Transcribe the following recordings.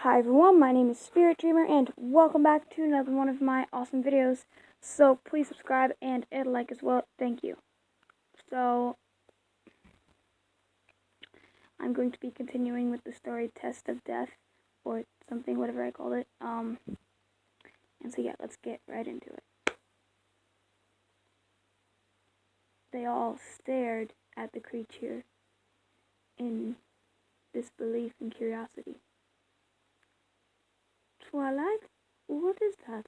Hi everyone, my name is Spirit Dreamer and welcome back to another one of my awesome videos. So please subscribe and hit a like as well. Thank you. So I'm going to be continuing with the story Test of Death or something, whatever I called it. And so yeah, let's get right into it. They all stared at the creature in disbelief and curiosity. Twilight, what is that?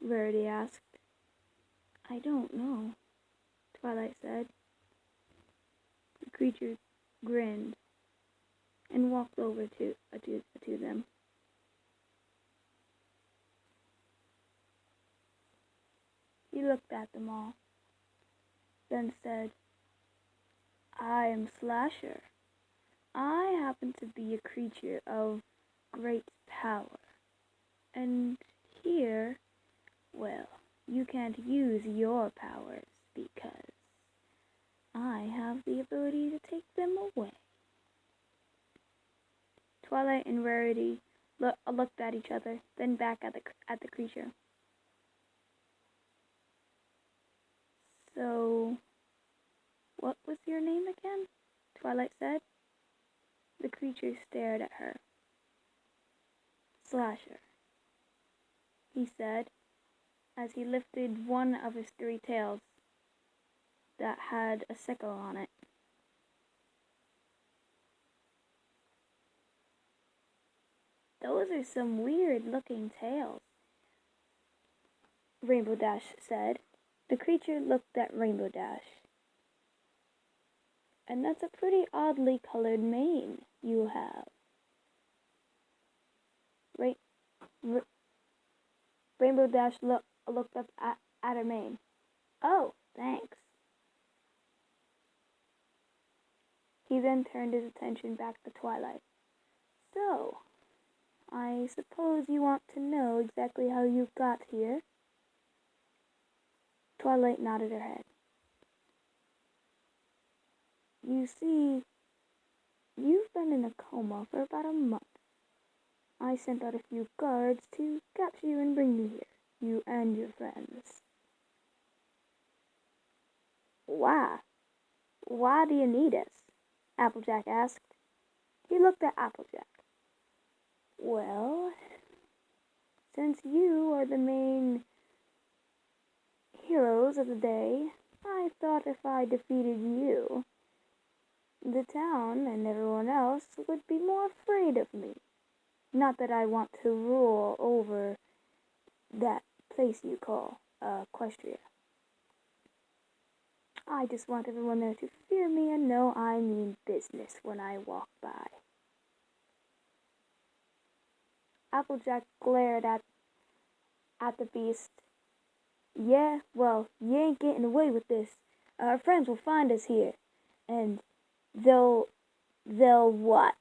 Rarity asked. I don't know, Twilight said. The creature grinned and walked over to them. He looked at them all, then said, I am Slasher. I happen to be a creature of great power. And here, well, you can't use your powers because I have the ability to take them away. Twilight and Rarity looked at each other, then back at the creature. So, what was your name again? Twilight said. The creature stared at her. Slasher, he said, as he lifted one of his three tails that had a sickle on it. Those are some weird-looking tails, Rainbow Dash said. The creature looked at Rainbow Dash. And that's a pretty oddly colored mane you have. Rainbow Dash looked up at her mane. Oh, thanks. He then turned his attention back to Twilight. So, I suppose you want to know exactly how you got here? Twilight nodded her head. You see, you've been in a coma for about a month. I sent out a few guards to capture you and bring you here, you and your friends. Why? Why do you need us? Applejack asked. He looked at Applejack. Well, since you are the main heroes of the day, I thought if I defeated you, the town and everyone else would be more afraid of me. Not that I want to rule over that place you call Equestria. I just want everyone there to fear me and know I mean business when I walk by. Applejack glared at the beast. Yeah, well, you ain't getting away with this. Our friends will find us here, and they'll what?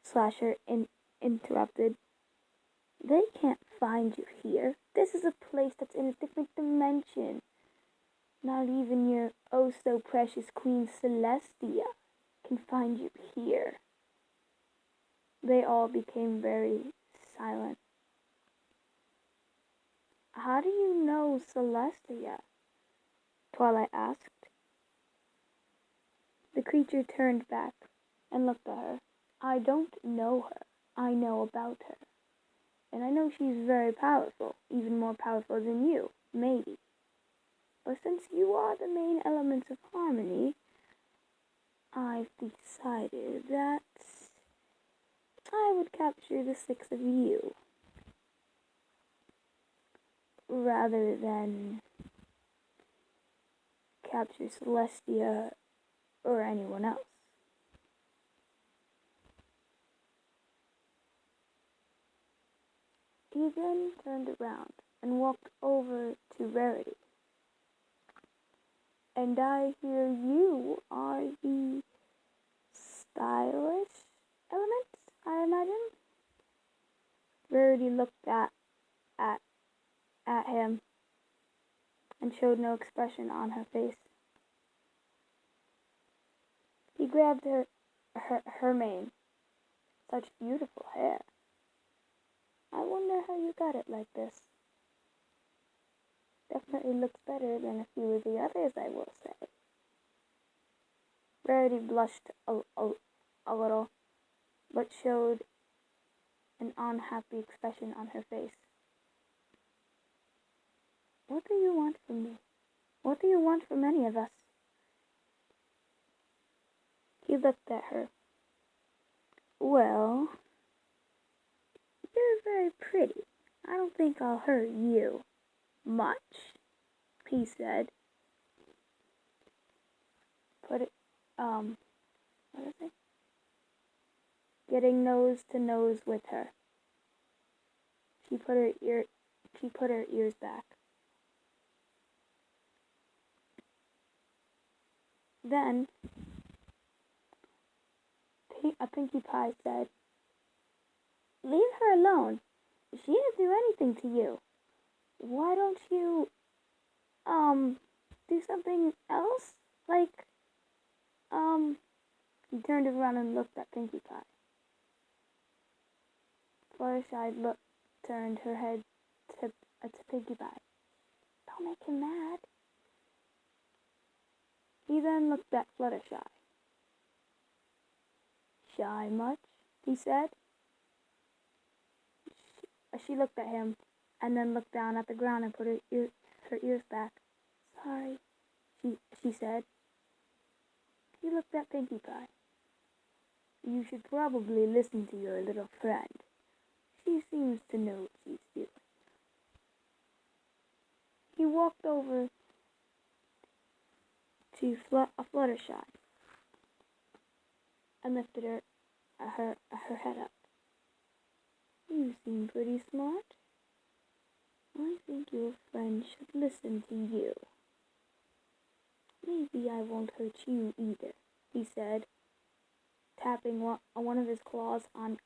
Slasher interrupted. They can't find you here. This is a place that's in a different dimension. Not even your oh-so-precious Queen Celestia can find you here. They all became very silent. How do you know Celestia? Twilight asked. The creature turned back and looked at her. I don't know her. I know about her. And I know she's very powerful, even more powerful than you, maybe. But since you are the main elements of harmony, I've decided that I would capture the 6 of you, rather than capture Celestia or anyone else. He then turned around and walked over to Rarity. And I hear you are the stylish element, I imagine? Rarity looked at him and showed no expression on her face. He grabbed her mane, such beautiful hair. I wonder how you got it like this. Definitely looks better than a few of the others, I will say. Rarity blushed a little, but showed an unhappy expression on her face. What do you want from me? What do you want from any of us? He looked at her. Well, you're very pretty. I don't think I'll hurt you much, he said. What is it? Getting nose to nose with her. She put her ears back. Then a Pinkie Pie said, "Leave her alone. She didn't do anything to you. Why don't you do something else? Like He turned around and looked at Pinkie Pie. Fluttershy turned her head to Pinkie Pie. Don't make him mad. He then looked at Fluttershy. Shy much? He said. She looked at him and then looked down at the ground and put her ears back. Sorry, she said. He looked at Pinkie Pie. You should probably listen to your little friend. She seems to know what she's doing. He walked over to Fluttershy and lifted her head up. You seem pretty smart. I think your friend should listen to you. Maybe I won't hurt you either, he said, tapping one of his claws on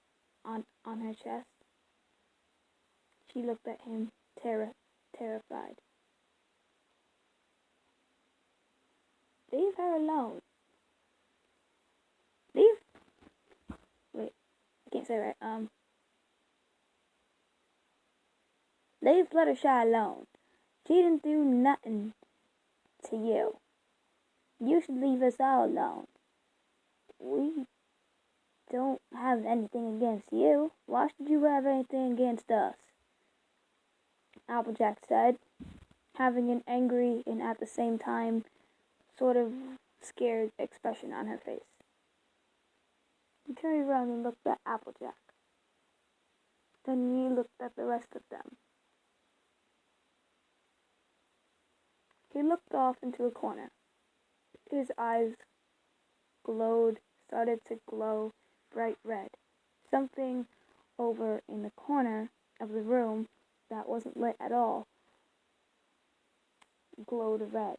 her chest. She looked at him, terrified. Leave her alone. Wait, I can't say it right. Leave Fluttershy alone. She didn't do nothing to you. You should leave us all alone. We don't have anything against you. Why should you have anything against us? Applejack said, having an angry and at the same time sort of scared expression on her face. He turned around and looked at Applejack. Then he looked at the rest of them. He looked off into a corner. His eyes started to glow bright red. Something over in the corner of the room that wasn't lit at all glowed red.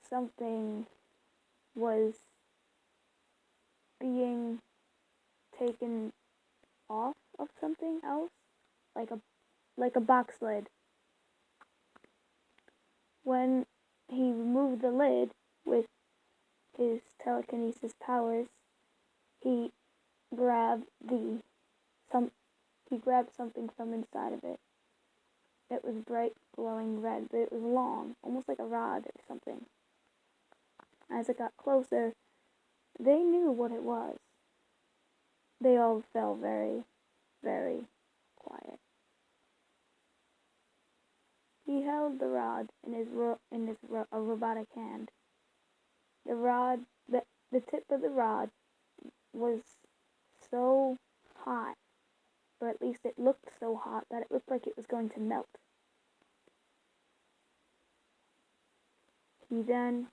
Something was being taken off of something else, like a box lid. When he removed the lid with his telekinesis powers, he grabbed something from inside of it. It was bright, glowing red, but it was long, almost like a rod or something. As it got closer, they knew what it was. They all fell very, very quiet. He held the rod in his robotic hand. The tip of the rod was so hot, or at least it looked so hot that it looked like it was going to melt. He then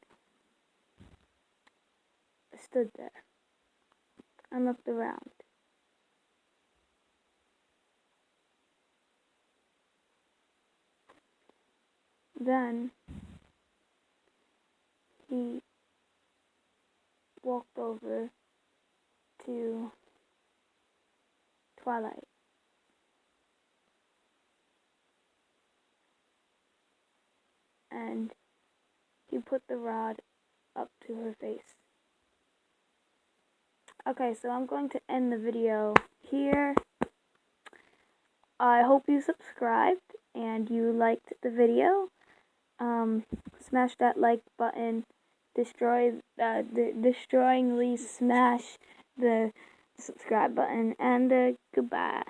stood there and looked around. Then he walked over to Twilight. And he put the rod up to her face. Okay, so I'm going to end the video here. I hope you subscribed and you liked the video. Smash that like button. Destroyingly smash the subscribe button. And goodbye.